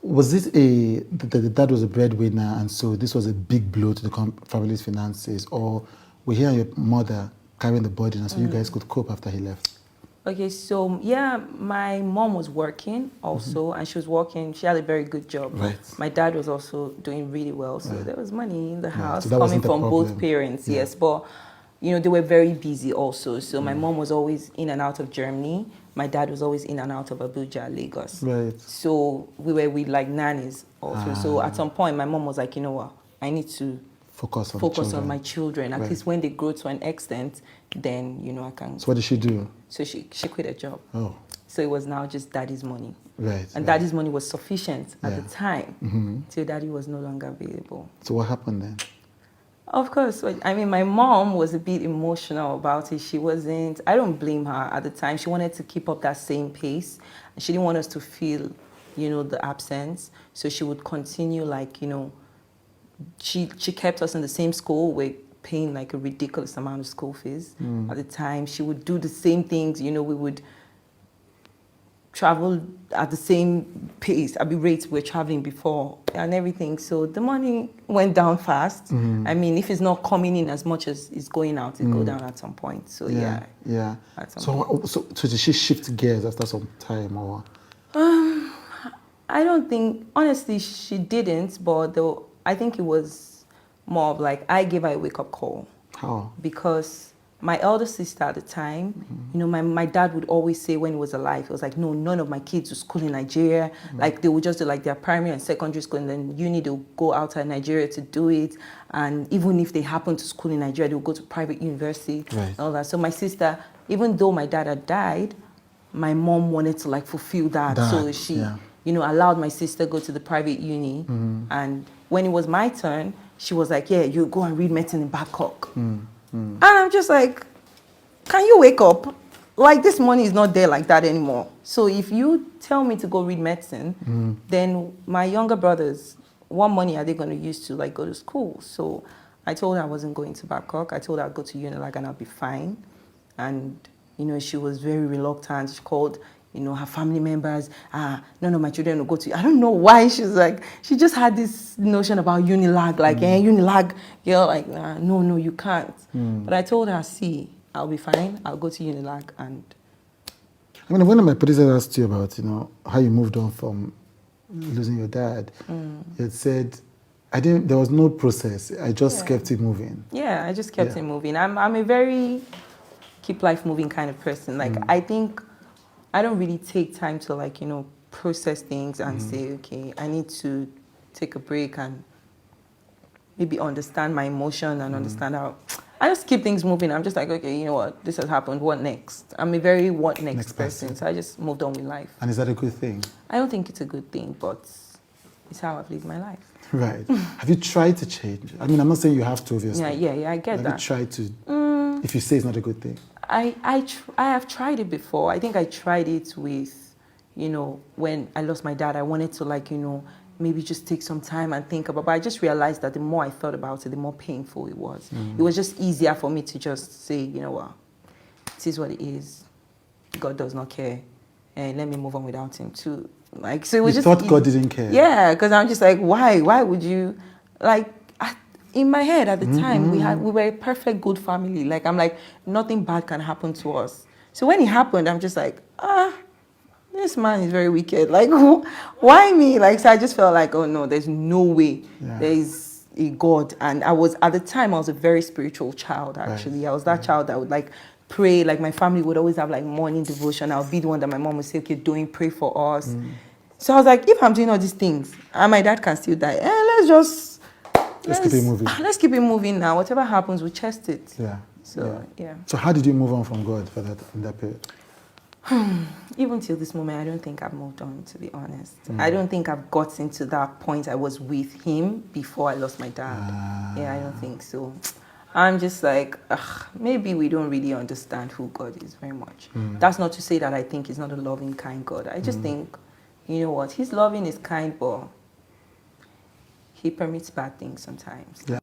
was it the dad was a breadwinner, and so this was a big blow to the family's finances, or were he and your mother carrying the burden, and so you guys could cope after he left? Okay, so yeah, my mom was working also, and she was working. She had a very good job. Right. My dad was also doing really well, so there was money in the house So that coming wasn't a from both problem. parents. Yes, but you know they were very busy also. So my mom was always in and out of Germany. My dad was always in and out of Abuja, Lagos. Right. So we were with like nannies also. So at some point, my mom was like, you know what, I need to Focus on my children. At least when they grow to an extent, then you know I can. So what did she do? So she quit her job. Oh. So it was now just daddy's money. Right. And daddy's money was sufficient at the time till daddy was no longer available. So what happened then? Of course, I mean, my mom was a bit emotional about it. She wasn't, I don't blame her at the time. She wanted to keep up that same pace. And she didn't want us to feel, you know, the absence. So she would continue like, you know, she kept us in the same school. We're paying like a ridiculous amount of school fees at the time. She would do the same things, you know, we would travel at the same pace, at the rates we were traveling before and everything. So the money went down fast. I mean, if it's not coming in as much as it's going out, it go down at some point. So Yeah. So did she shift gears after some time, or? I don't think, honestly, she didn't, but though I think it was more of like, I gave her a wake-up call. How? Because my elder sister at the time, you know, my dad would always say when he was alive, he was like, no, none of my kids will school in Nigeria. Like, they would just do like their primary and secondary school, and then uni, they'll go outside Nigeria to do it. And even if they happen to school in Nigeria, they'll go to private university and all that. So my sister, even though my dad had died, my mom wanted to like fulfill that. So she, you know, allowed my sister go to the private uni. And when it was my turn, she was like, yeah, you go and read medicine in Babcock. And I'm just like, can you wake up? Like, this money is not there like that anymore. So if you tell me to go read medicine, then my younger brothers, what money are they going to use to like go to school? So I told her I wasn't going to Babcock. I told her I'd go to Unilag and I'll be fine. And, you know, she was very reluctant. She called, you know, her family members, none of my children will go to, I don't know why she's like, she just had this notion about Unilag, like, Unilag, girl, like, no, you can't. But I told her, see, I'll be fine, I'll go to Unilag. And I mean, one of my producers asked you about, you know, how you moved on from losing your dad, you had said, there was no process, I just kept it moving. Yeah, I just kept it moving. I'm a very keep life moving kind of person. Like, I think I don't really take time to like, you know, process things and say, okay, I need to take a break and maybe understand my emotion and understand how, I just keep things moving. I'm just like, okay, you know what, this has happened, what next? I'm a very what next person. So I just moved on with life. And is that a good thing? I don't think it's a good thing, but it's how I've lived my life. Right. Have you tried to change? I mean, I'm not saying you have to, obviously. Yeah, I get that. Have you tried to, if you say it's not a good thing? I have tried it before. I think I tried it with, you know, when I lost my dad, I wanted to like, you know, maybe just take some time and think about it. But I just realized that the more I thought about it, the more painful it was. It was just easier for me to just say, you know what, it is what it is. God does not care. And let me move on without him too. Like, so it was you just... thought God didn't care? Yeah, because I'm just like, why? Why would you... Like, in my head at the time, we were a perfect good family. Like, I'm like, nothing bad can happen to us. So when it happened, I'm just like, this man is very wicked. Like, why me? Like, so I just felt like, oh no, there's no way there is a God. And at the time, I was a very spiritual child, actually. Right. I was that child that would like pray. Like, my family would always have like morning devotion. I would be the one that my mom would say, okay, Doyin, pray for us. So I was like, if I'm doing all these things and my dad can still die, let's keep it moving. Let's keep it moving now. Whatever happens, we chest it. Yeah. So, yeah. So how did you move on from God in that period? Even till this moment, I don't think I've moved on, to be honest. I don't think I've gotten to that point I was with him before I lost my dad. Yeah, I don't think so. I'm just like, maybe we don't really understand who God is very much. That's not to say that I think he's not a loving, kind God. I just think, you know what, he's loving, he's kind, but he permits bad things sometimes. Yeah.